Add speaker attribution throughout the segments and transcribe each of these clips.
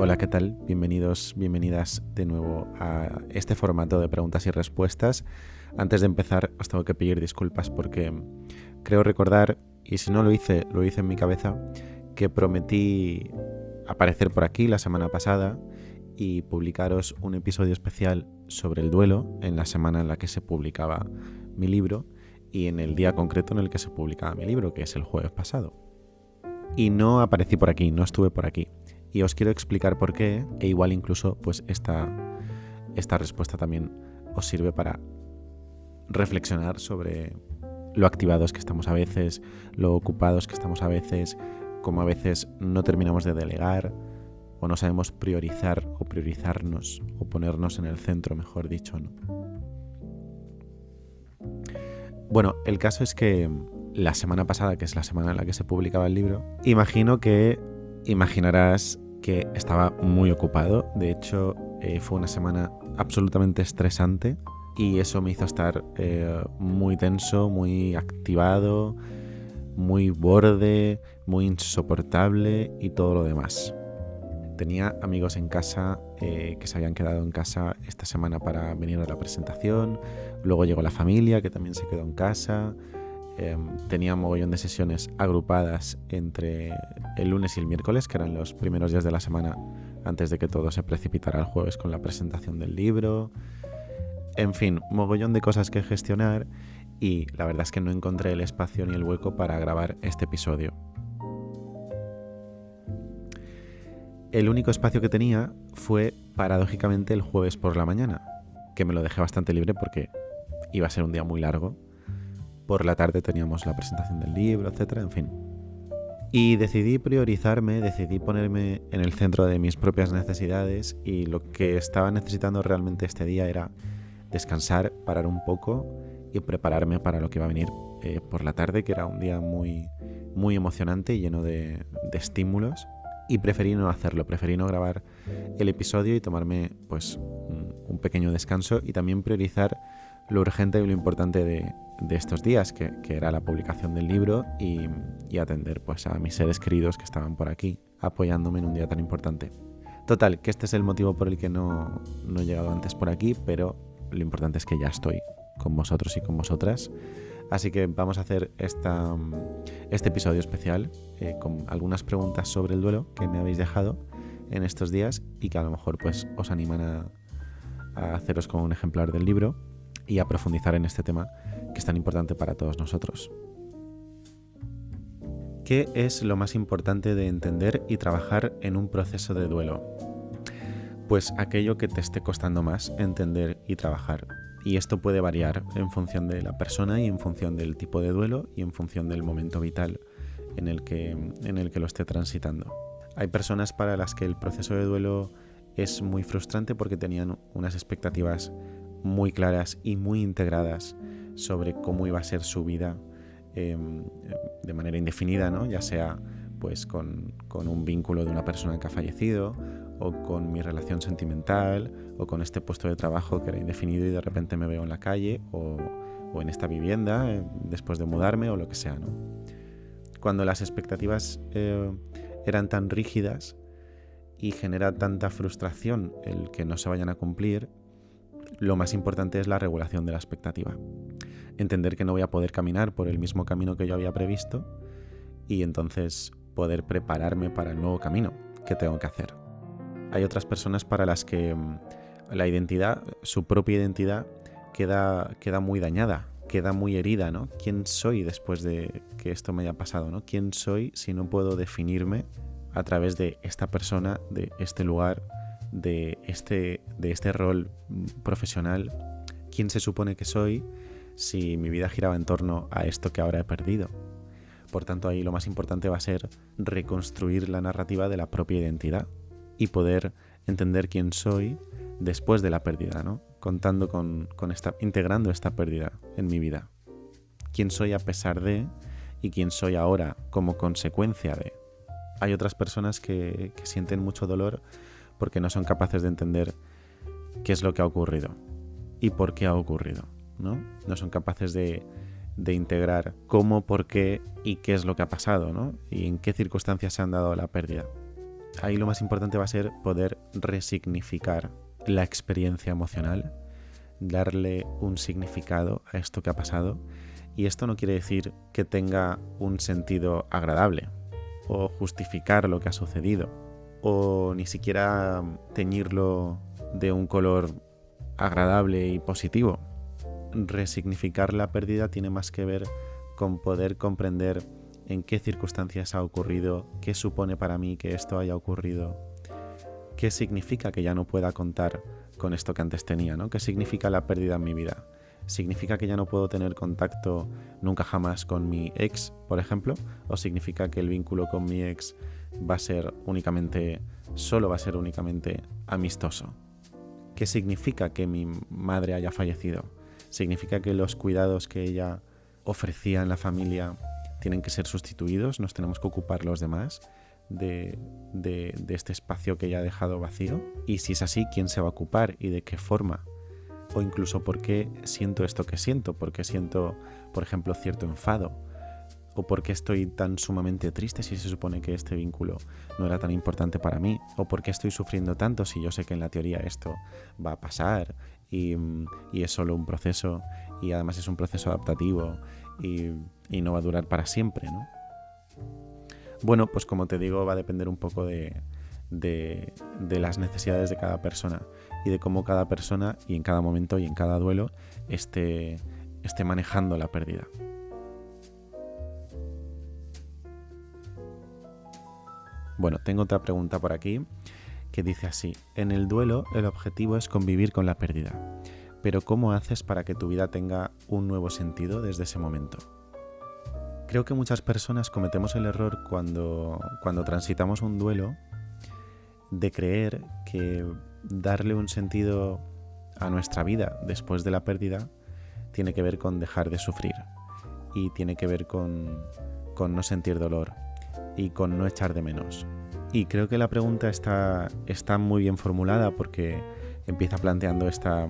Speaker 1: Hola, ¿qué tal? Bienvenidos, bienvenidas de nuevo a este formato de preguntas y respuestas. Antes de empezar, os tengo que pedir disculpas porque creo recordar, y si no lo hice en mi cabeza, que prometí aparecer por aquí la semana pasada y publicaros un episodio especial sobre el duelo en la semana en la que se publicaba mi libro y en el día concreto en el que se publicaba mi libro, que es el jueves pasado. Y no aparecí por aquí, no estuve por aquí. Y os quiero explicar por qué, e igual incluso pues esta respuesta también os sirve para reflexionar sobre lo activados que estamos a veces, lo ocupados que estamos a veces, cómo a veces no terminamos de delegar o no sabemos priorizar o priorizarnos o ponernos en el centro, mejor dicho, ¿no? Bueno, el caso es que la semana pasada, que es la semana en la que se publicaba el libro, imaginarás que estaba muy ocupado. De hecho, fue una semana absolutamente estresante y eso me hizo estar muy tenso, muy activado, muy borde, muy insoportable y todo lo demás. Tenía amigos en casa que se habían quedado en casa esta semana para venir a la presentación. Luego llegó la familia, que también se quedó en casa. Tenía un mogollón de sesiones agrupadas entre el lunes y el miércoles, que eran los primeros días de la semana antes de que todo se precipitara el jueves con la presentación del libro. En fin, mogollón de cosas que gestionar y la verdad es que no encontré el espacio ni el hueco para grabar este episodio. El único espacio que tenía fue, paradójicamente, el jueves por la mañana, que me lo dejé bastante libre porque iba a ser un día muy largo. Por la tarde teníamos la presentación del libro, etcétera, en fin. Y decidí priorizarme, decidí ponerme en el centro de mis propias necesidades y lo que estaba necesitando realmente este día era descansar, parar un poco y prepararme para lo que iba a venir por la tarde, que era un día muy, muy emocionante y lleno de estímulos. Y preferí no hacerlo, preferí no grabar el episodio y tomarme pues un pequeño descanso y también priorizar lo urgente y lo importante de estos días, que era la publicación del libro y atender pues a mis seres queridos que estaban por aquí apoyándome en un día tan importante. Total, que este es el motivo por el que no he llegado antes por aquí, pero lo importante es que ya estoy con vosotros y con vosotras. Así que vamos a hacer este episodio especial con algunas preguntas sobre el duelo que me habéis dejado en estos días y que a lo mejor pues os animan a haceros con un ejemplar del libro y a profundizar en este tema que es tan importante para todos nosotros. ¿Qué es lo más importante de entender y trabajar en un proceso de duelo? Pues aquello que te esté costando más entender y trabajar. Y esto puede variar en función de la persona y en función del tipo de duelo y en función del momento vital en el que lo esté transitando. Hay personas para las que el proceso de duelo es muy frustrante porque tenían unas expectativas muy claras y muy integradas sobre cómo iba a ser su vida de manera indefinida, ¿no? Ya sea pues con un vínculo de una persona que ha fallecido o con mi relación sentimental o con este puesto de trabajo que era indefinido y de repente me veo en la calle o en esta vivienda después de mudarme o lo que sea, ¿no? Cuando las expectativas eran tan rígidas y genera tanta frustración el que no se vayan a cumplir, lo más importante es la regulación de la expectativa. Entender que no voy a poder caminar por el mismo camino que yo había previsto y entonces poder prepararme para el nuevo camino que tengo que hacer. Hay otras personas para las que la identidad, su propia identidad, queda muy dañada, queda muy herida, ¿no? ¿Quién soy después de que esto me haya pasado, ¿no? ¿Quién soy si no puedo definirme a través de esta persona, de este lugar, de este rol profesional? ¿Quién se supone que soy si mi vida giraba en torno a esto que ahora he perdido? Por tanto, ahí lo más importante va a ser reconstruir la narrativa de la propia identidad y poder entender quién soy después de la pérdida, ¿no? Integrando esta pérdida en mi vida. Quién soy a pesar de y quién soy ahora como consecuencia de. Hay otras personas que sienten mucho dolor porque no son capaces de entender qué es lo que ha ocurrido y por qué ha ocurrido, ¿no? No son capaces de integrar cómo, por qué y qué es lo que ha pasado, ¿no? Y en qué circunstancias se han dado la pérdida. ahí lo más importante va a ser poder resignificar la experiencia emocional, darle un significado a esto que ha pasado. Y esto no quiere decir que tenga un sentido agradable o justificar lo que ha sucedido o ni siquiera teñirlo de un color agradable y positivo. Resignificar la pérdida tiene más que ver con poder comprender en qué circunstancias ha ocurrido, qué supone para mí que esto haya ocurrido, qué significa que ya no pueda contar con esto que antes tenía, ¿no? ¿Qué significa la pérdida en mi vida? ¿Significa que ya no puedo tener contacto nunca jamás con mi ex, por ejemplo? ¿O significa que el vínculo con mi ex va a ser únicamente amistoso? ¿Qué significa que mi madre haya fallecido? ¿Significa que los cuidados que ella ofrecía en la familia tienen que ser sustituidos? ¿Nos tenemos que ocupar los demás de este espacio que ella ha dejado vacío? Y si es así, ¿quién se va a ocupar y de qué forma? O incluso por qué siento esto que siento, por qué siento, por ejemplo, cierto enfado, o por qué estoy tan sumamente triste si se supone que este vínculo no era tan importante para mí, o por qué estoy sufriendo tanto si yo sé que en la teoría esto va a pasar y es solo un proceso y además es un proceso adaptativo y no va a durar para siempre, ¿no? Bueno, pues como te digo, va a depender un poco de las necesidades de cada persona y de cómo cada persona y en cada momento y en cada duelo esté manejando la pérdida. Bueno, tengo otra pregunta por aquí que dice así: en el duelo el objetivo es convivir con la pérdida, pero ¿cómo haces para que tu vida tenga un nuevo sentido desde ese momento? Creo que muchas personas cometemos el error cuando transitamos un duelo de creer que darle un sentido a nuestra vida después de la pérdida tiene que ver con dejar de sufrir y tiene que ver con no sentir dolor y con no echar de menos. Y creo que la pregunta está muy bien formulada porque empieza planteando esta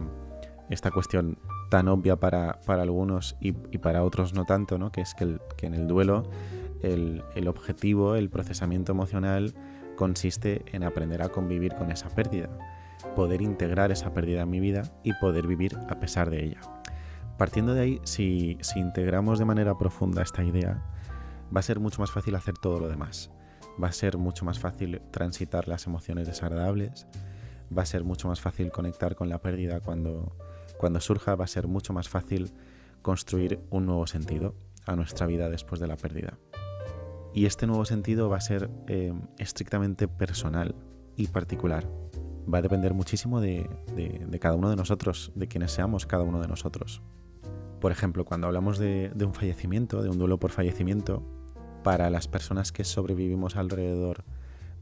Speaker 1: cuestión tan obvia para algunos y para otros no tanto, ¿no? Que es que en el duelo el objetivo, el procesamiento emocional consiste en aprender a convivir con esa pérdida, poder integrar esa pérdida en mi vida y poder vivir a pesar de ella. Partiendo de ahí, si integramos de manera profunda esta idea, va a ser mucho más fácil hacer todo lo demás. Va a ser mucho más fácil transitar las emociones desagradables, va a ser mucho más fácil conectar con la pérdida cuando surja, va a ser mucho más fácil construir un nuevo sentido a nuestra vida después de la pérdida. Y este nuevo sentido va a ser estrictamente personal y particular. Va a depender muchísimo de cada uno de nosotros, de quienes seamos cada uno de nosotros. Por ejemplo, cuando hablamos de un fallecimiento, de un duelo por fallecimiento, para las personas que sobrevivimos alrededor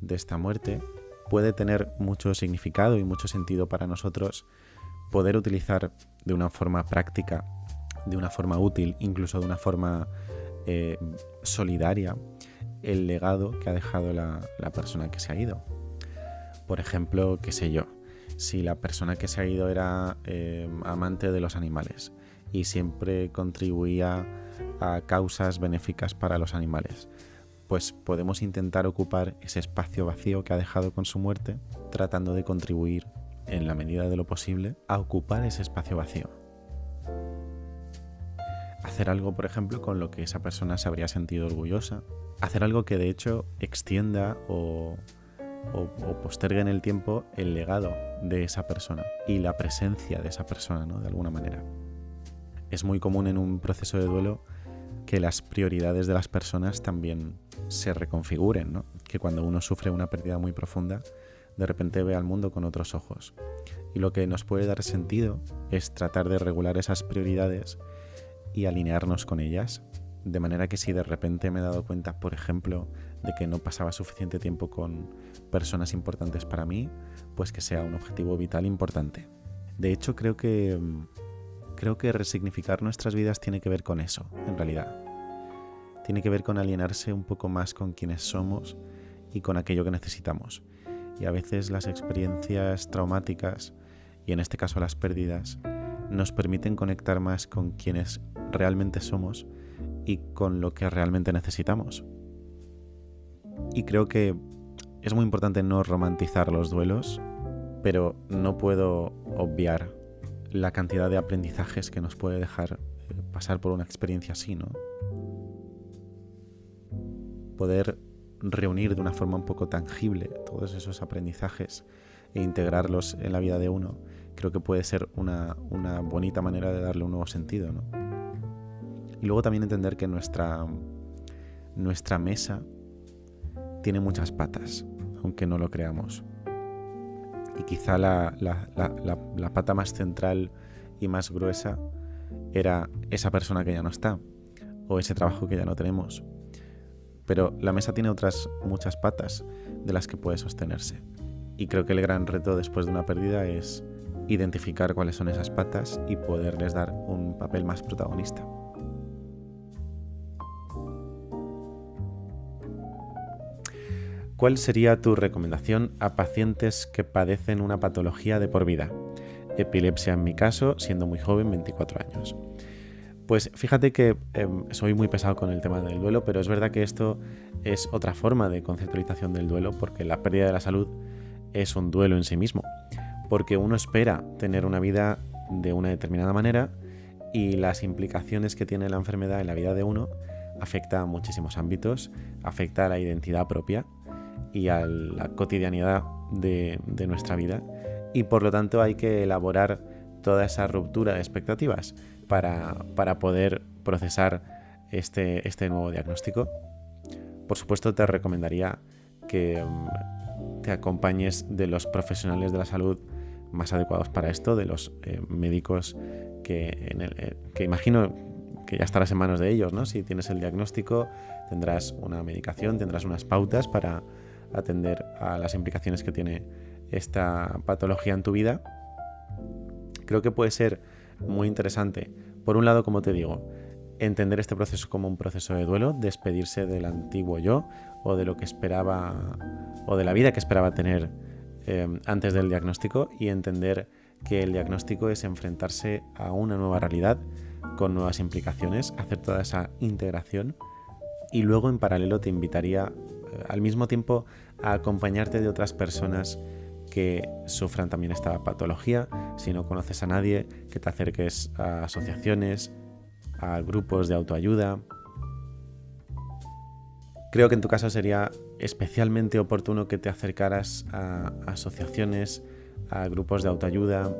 Speaker 1: de esta muerte, puede tener mucho significado y mucho sentido para nosotros poder utilizar de una forma práctica, de una forma útil, incluso de una forma solidaria, el legado que ha dejado la persona que se ha ido. Por ejemplo, qué sé yo, si la persona que se ha ido era amante de los animales y siempre contribuía a causas benéficas para los animales, pues podemos intentar ocupar ese espacio vacío que ha dejado con su muerte, tratando de contribuir en la medida de lo posible a ocupar ese espacio vacío. Hacer algo, por ejemplo, con lo que esa persona se habría sentido orgullosa, hacer algo que de hecho extienda o postergue en el tiempo el legado de esa persona y la presencia de esa persona, ¿no? De alguna manera. Es muy común en un proceso de duelo que las prioridades de las personas también se reconfiguren, ¿no? Que cuando uno sufre una pérdida muy profunda, de repente ve al mundo con otros ojos. Y lo que nos puede dar sentido es tratar de regular esas prioridades y alinearnos con ellas, de manera que si de repente me he dado cuenta, por ejemplo, de que no pasaba suficiente tiempo con personas importantes para mí, pues que sea un objetivo vital importante. De hecho, creo que resignificar nuestras vidas tiene que ver con eso, en realidad. Tiene que ver con alienarse un poco más con quienes somos y con aquello que necesitamos. Y a veces las experiencias traumáticas, y en este caso las pérdidas, nos permiten conectar más con quienes realmente somos y con lo que realmente necesitamos. Y creo que es muy importante no romantizar los duelos, pero no puedo obviar la cantidad de aprendizajes que nos puede dejar pasar por una experiencia así, ¿no? Poder reunir de una forma un poco tangible todos esos aprendizajes e integrarlos en la vida de uno, creo que puede ser una bonita manera de darle un nuevo sentido, ¿no? Y luego también entender que nuestra mesa tiene muchas patas, aunque no lo creamos. Y quizá la pata más central y más gruesa era esa persona que ya no está, o ese trabajo que ya no tenemos. Pero la mesa tiene otras muchas patas de las que puede sostenerse. Y creo que el gran reto después de una pérdida es identificar cuáles son esas patas y poderles dar un papel más protagonista. ¿Cuál sería tu recomendación a pacientes que padecen una patología de por vida? Epilepsia en mi caso, siendo muy joven, 24 años. Pues fíjate que soy muy pesado con el tema del duelo, pero es verdad que esto es otra forma de conceptualización del duelo, porque la pérdida de la salud es un duelo en sí mismo, porque uno espera tener una vida de una determinada manera y las implicaciones que tiene la enfermedad en la vida de uno afecta a muchísimos ámbitos, afecta a la identidad propia y a la cotidianidad de nuestra vida, y por lo tanto hay que elaborar toda esa ruptura de expectativas para poder procesar este nuevo diagnóstico. Por supuesto, te recomendaría que te acompañes de los profesionales de la salud más adecuados para esto, de los médicos que imagino que ya estarás en manos de ellos, ¿no? Si tienes el diagnóstico, tendrás una medicación, tendrás unas pautas para atender a las implicaciones que tiene esta patología en tu vida. Creo que puede ser muy interesante, por un lado, como te digo, entender este proceso como un proceso de duelo, despedirse del antiguo yo o de lo que esperaba o de la vida que esperaba tener antes del diagnóstico, y entender que el diagnóstico es enfrentarse a una nueva realidad con nuevas implicaciones, hacer toda esa integración. Y luego en paralelo te invitaría al mismo tiempo a acompañarte de otras personas que sufran también esta patología. Si no conoces a nadie, que te acerques a asociaciones, a grupos de autoayuda. Creo que en tu caso sería especialmente oportuno que te acercaras a asociaciones, a grupos de autoayuda,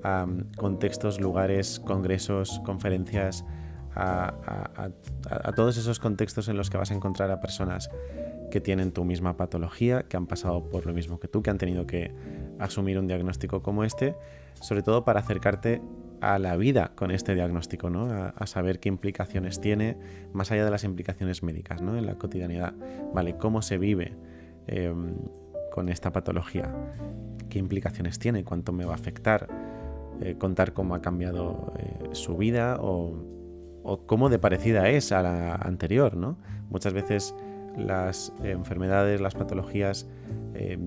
Speaker 1: a contextos, lugares, congresos, conferencias, a todos esos contextos en los que vas a encontrar a personas que tienen tu misma patología, que han pasado por lo mismo que tú, que han tenido que asumir un diagnóstico como este, sobre todo para acercarte a la vida con este diagnóstico, ¿no? A saber qué implicaciones tiene, más allá de las implicaciones médicas, ¿no? En la cotidianidad, ¿vale? ¿Cómo se vive con esta patología? ¿Qué implicaciones tiene? ¿Cuánto me va a afectar? Contar cómo ha cambiado su vida o cómo de parecida es a la anterior, ¿no? Muchas veces las enfermedades, las patologías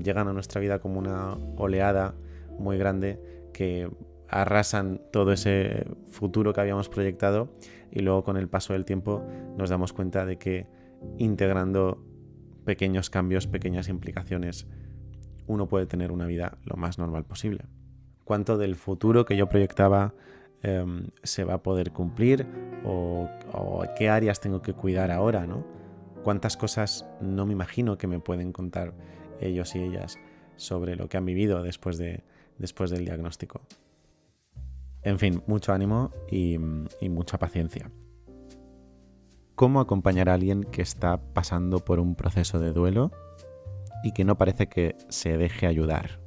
Speaker 1: llegan a nuestra vida como una oleada muy grande que arrasan todo ese futuro que habíamos proyectado, y luego con el paso del tiempo nos damos cuenta de que integrando pequeños cambios, pequeñas implicaciones, uno puede tener una vida lo más normal posible. ¿Cuánto del futuro que yo proyectaba se va a poder cumplir o qué áreas tengo que cuidar ahora, ¿no? ¿Cuántas cosas no me imagino que me pueden contar ellos y ellas sobre lo que han vivido después del diagnóstico? En fin, mucho ánimo y mucha paciencia. ¿Cómo acompañar a alguien que está pasando por un proceso de duelo y que no parece que se deje ayudar?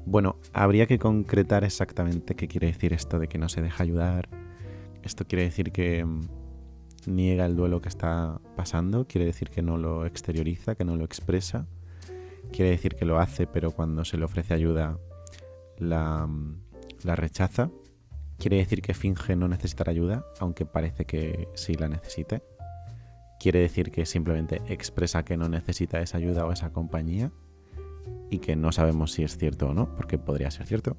Speaker 1: Bueno, habría que concretar exactamente qué quiere decir esto de que no se deja ayudar. Esto quiere decir que niega el duelo que está pasando, quiere decir que no lo exterioriza, que no lo expresa, quiere decir que lo hace pero cuando se le ofrece ayuda la rechaza, quiere decir que finge no necesitar ayuda aunque parece que sí la necesite, quiere decir que simplemente expresa que no necesita esa ayuda o esa compañía y que no sabemos si es cierto o no, porque podría ser cierto.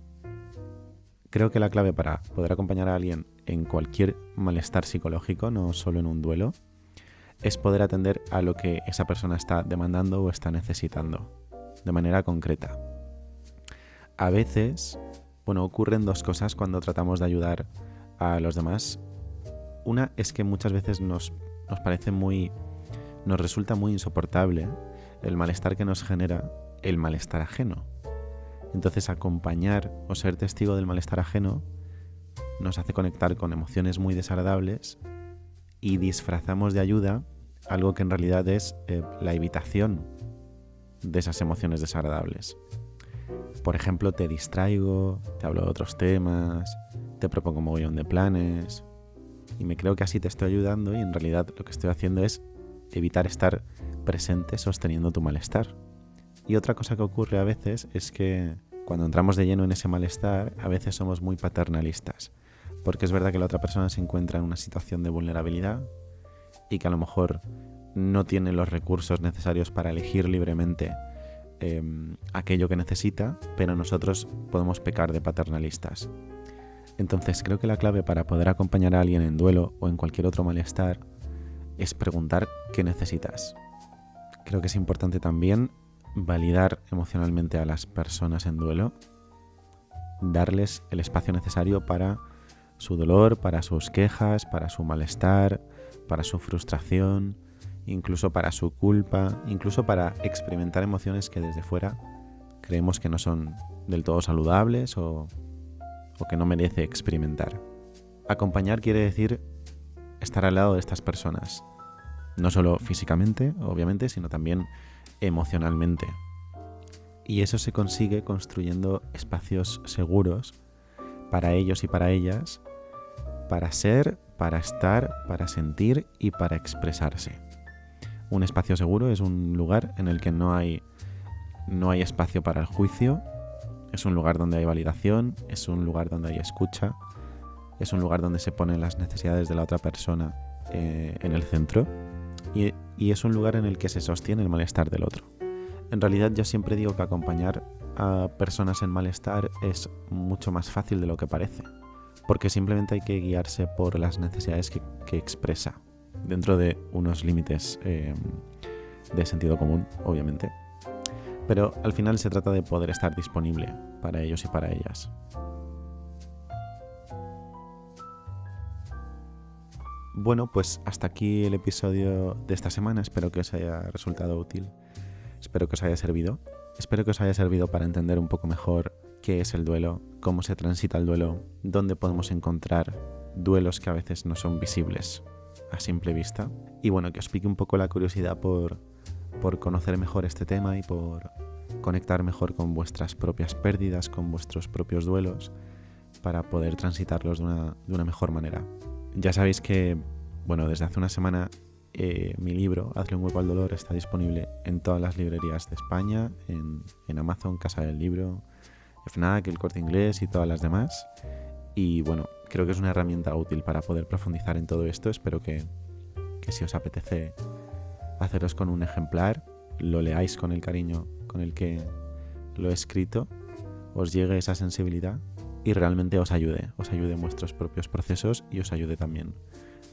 Speaker 1: Creo que la clave para poder acompañar a alguien en cualquier malestar psicológico, no solo en un duelo, es poder atender a lo que esa persona está demandando o está necesitando de manera concreta. A veces, ocurren dos cosas cuando tratamos de ayudar a los demás. Una es que muchas veces nos resulta muy insoportable el malestar que nos genera el malestar ajeno. Entonces, acompañar o ser testigo del malestar ajeno nos hace conectar con emociones muy desagradables y disfrazamos de ayuda algo que en realidad es la evitación de esas emociones desagradables. Por ejemplo, te distraigo, te hablo de otros temas, te propongo un mogollón de planes y me creo que así te estoy ayudando y en realidad lo que estoy haciendo es evitar estar presente sosteniendo tu malestar. Y otra cosa que ocurre a veces es que cuando entramos de lleno en ese malestar, a veces somos muy paternalistas, porque es verdad que la otra persona se encuentra en una situación de vulnerabilidad y que a lo mejor no tiene los recursos necesarios para elegir libremente aquello que necesita, pero nosotros podemos pecar de paternalistas. Entonces creo que la clave para poder acompañar a alguien en duelo o en cualquier otro malestar es preguntar qué necesitas. Creo que es importante también validar emocionalmente a las personas en duelo, darles el espacio necesario para su dolor, para sus quejas, para su malestar, para su frustración, incluso para su culpa, incluso para experimentar emociones que desde fuera creemos que no son del todo saludables o que no merece experimentar. Acompañar quiere decir estar al lado de estas personas, no solo físicamente, obviamente, sino también emocionalmente. Y eso se consigue construyendo espacios seguros para ellos y para ellas, para ser, para estar, para sentir y para expresarse. Un espacio seguro es un lugar en el que no hay espacio para el juicio, es un lugar donde hay validación, es un lugar donde hay escucha, es un lugar donde se ponen las necesidades de la otra persona en el centro y es un lugar en el que se sostiene el malestar del otro. En realidad yo siempre digo que acompañar a personas en malestar es mucho más fácil de lo que parece, porque simplemente hay que guiarse por las necesidades que expresa, dentro de unos límites de sentido común, obviamente. Pero al final se trata de poder estar disponible para ellos y para ellas. Bueno, pues hasta aquí el episodio de esta semana. Espero que os haya resultado útil. Espero que os haya servido. Espero que os haya servido para entender un poco mejor qué es el duelo, cómo se transita el duelo, dónde podemos encontrar duelos que a veces no son visibles a simple vista. Y bueno, que os pique un poco la curiosidad por conocer mejor este tema y por conectar mejor con vuestras propias pérdidas, con vuestros propios duelos, para poder transitarlos de una mejor manera. Ya sabéis que, desde hace una semana mi libro, Hazle un hueco al dolor, está disponible en todas las librerías de España, en Amazon, Casa del Libro, FNAC, El Corte Inglés y todas las demás. Y creo que es una herramienta útil para poder profundizar en todo esto. Espero que si os apetece haceros con un ejemplar, lo leáis con el cariño con el que lo he escrito, os llegue esa sensibilidad y realmente os ayude en vuestros propios procesos y os ayude también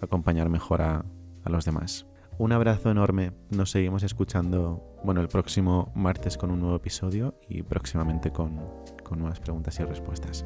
Speaker 1: a acompañar mejor a los demás. Un abrazo enorme, nos seguimos escuchando el próximo martes con un nuevo episodio y próximamente con nuevas preguntas y respuestas.